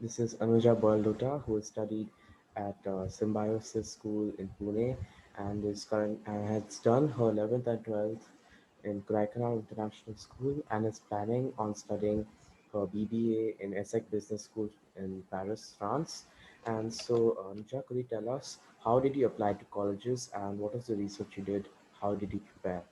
This is Anuja Boyalota, who studied at Symbiosis School in Pune and is current and has done her 11th and 12th in Gaikanal International School and is planning on studying her BBA in ESSEC Business School in Paris, France. And so, Anuja, could you tell us how did you apply to colleges and what was the research you did? How did you prepare?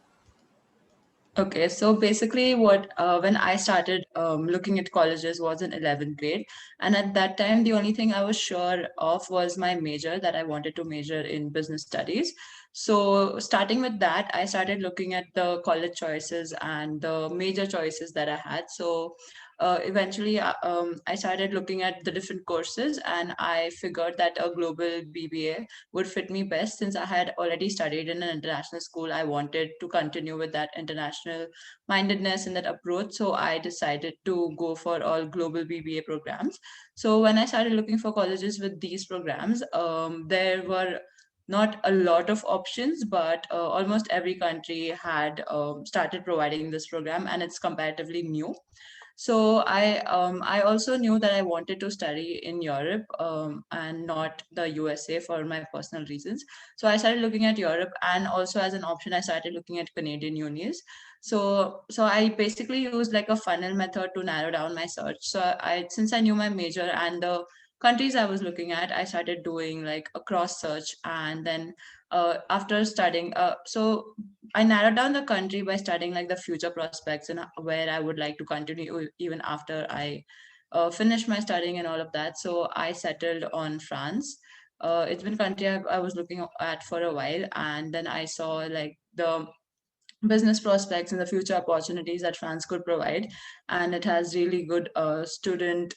Okay, so basically, what when I started looking at colleges was in 11th grade, and at that time, the only thing I was sure of was my major that I wanted to major in business studies. So, starting with that, I started looking at the college choices and the major choices that I had. So, eventually, I started looking at the different courses, and I figured that a global BBA would fit me best since I had already studied in an international school. I wanted to continue with that international mindedness and that approach. So I decided to go for all global BBA programs. So when I started looking for colleges with these programs, there were not a lot of options, but almost every country had started providing this program, and it's comparatively new. So I also knew that I wanted to study in Europe and not the USA for my personal reasons. So I started looking at Europe, and also as an option, I started looking at Canadian unis. So I basically used like a funnel method to narrow down my search. So I since I knew my major and the countries I was looking at, I started doing like a cross search, and then after studying, I narrowed down the country by studying like the future prospects and where I would like to continue even after I finish my studying and all of that. So I settled on France. It's been a country I was looking at for a while, and then I saw like the business prospects and the future opportunities that France could provide, and it has really good student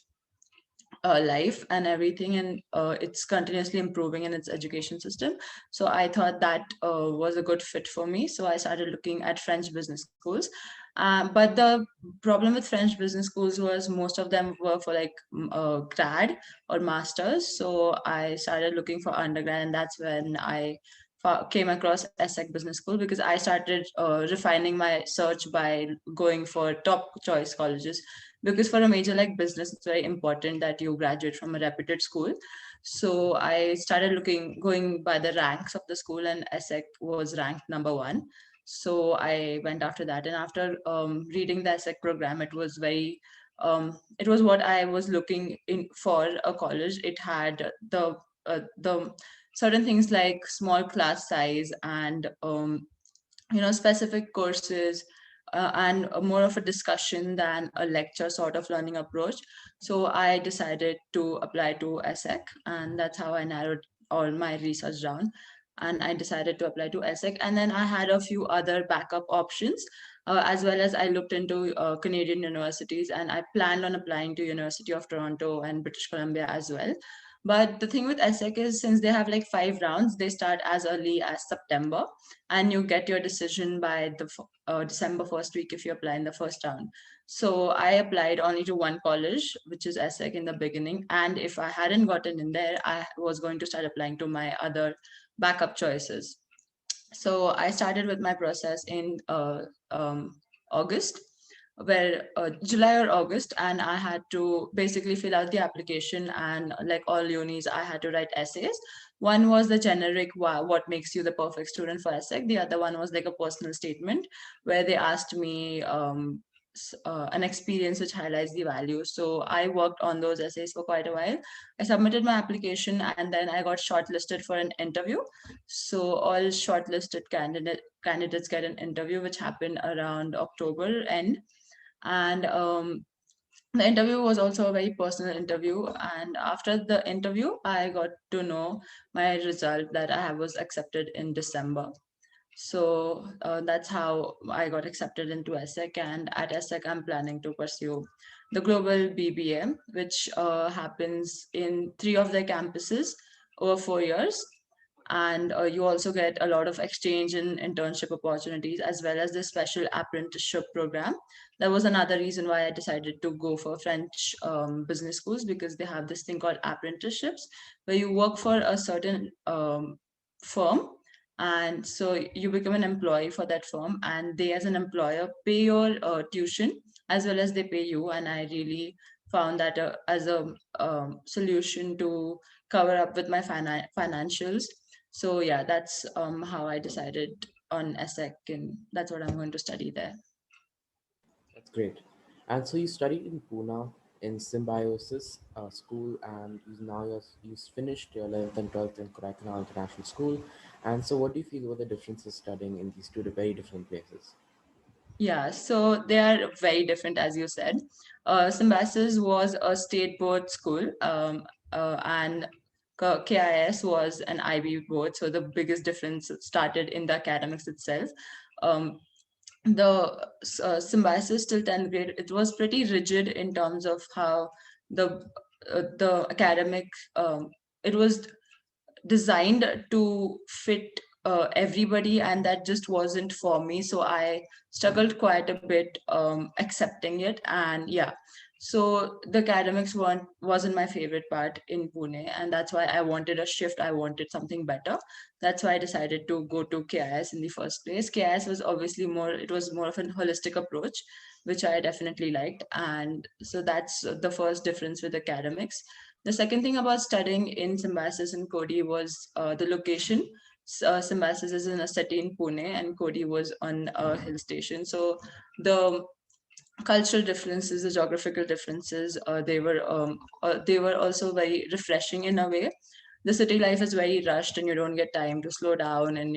life and everything, and it's continuously improving in its education system. So I thought that was a good fit for me, so I started looking at French business schools. But the problem with French business schools was most of them were for like grad or masters, so I started looking for undergrad, and that's when I came across ESSEC Business School, because I started refining my search by going for top choice colleges, because for a major like business it's very important that you graduate from a reputed school. So I started looking going by the ranks of the school, and ESSEC was ranked number one. So I went after that, and after reading the ESSEC program, it was what I was looking in for a college. It had the certain things like small class size and specific courses, and more of a discussion than a lecture sort of learning approach. So I decided to apply to ESSEC, and that's how I narrowed all my research down. And I decided to apply to ESSEC, and then I had a few other backup options, as well as I looked into Canadian universities, and I planned on applying to University of Toronto and British Columbia as well. But the thing with ESSEC is, since they have like 5 rounds, they start as early as September, and you get your decision by the December first week if you apply in the first round. So I applied only to one college, which is ESSEC in the beginning, and if I hadn't gotten in there, I was going to start applying to my other backup choices. So I started with my process in August, where July or August, and I had to basically fill out the application, and like all unis, I had to write essays. One was the generic what makes you the perfect student for ESSEC. The other one was like a personal statement where they asked me an experience which highlights the value. So I worked on those essays for quite a while. I submitted my application, and then I got shortlisted for an interview. So all shortlisted candidates get an interview, which happened around October end, and the interview was also a very personal interview. And after the interview, I got to know my result that I was accepted in December. So that's how I got accepted into ESSEC, and at ESSEC, I'm planning to pursue the global BBA, which happens in 3 of their campuses over 4 years. And you also get a lot of exchange and internship opportunities, as well as the special apprenticeship program. That was another reason why I decided to go for French business schools, because they have this thing called apprenticeships, where you work for a certain firm, and so you become an employee for that firm, and they as an employer pay your tuition as well as they pay you. And I really found that as a solution to cover up with my financials. So yeah, that's how I decided on ESSEC, and that's what I'm going to study there. That's great. And so you studied in Pune in Symbiosis School, and you finished your 11th and 12th in Kodaikanal International School. And so, what do you feel were the differences studying in these two very different places? Yeah, so they are very different, as you said. Symbiosis was a state board school, and KIS was an IB board. So the biggest difference started in the academics itself. Um, the Symbiosis till 10th grade, it was pretty rigid in terms of how the the academic, it was designed to fit everybody, and that just wasn't for me, so I struggled quite a bit accepting it. And yeah, so the academics wasn't my favorite part in Pune, and that's why I wanted a shift, I wanted something better. That's why I decided to go to KIS in the first place. KIS was obviously more, it was more of a holistic approach, which I definitely liked. And so that's the first difference with academics. The second thing about studying in Symbiosis and Cody was the location. Symbiosis is in a city in Pune, and Cody was on a hill station. So the cultural differences, the geographical differences, they were also very refreshing in a way. The city life is very rushed, and you don't get time to slow down and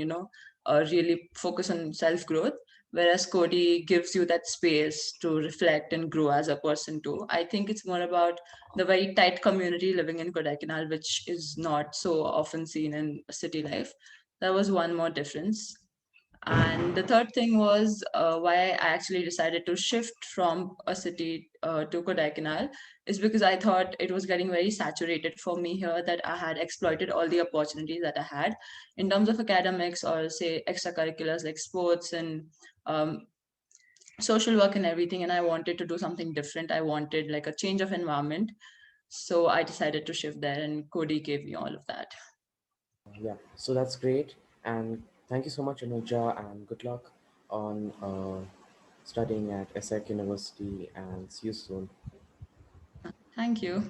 really focus on self growth. Whereas Cody gives you that space to reflect and grow as a person too. I think it's more about the very tight community living in Kodaikanal, which is not so often seen in city life. That was one more difference. And the third thing was why I actually decided to shift from a city to Kodaikanal is because I thought it was getting very saturated for me here, that I had exploited all the opportunities that I had in terms of academics or say extracurriculars like sports and um, social work and everything. And I wanted to do something different. I wanted like a change of environment. So I decided to shift there, and Cody gave me all of that. Yeah, so that's great. And thank you so much, Anuja, and good luck on studying at ESSEC University, and see you soon. Thank you.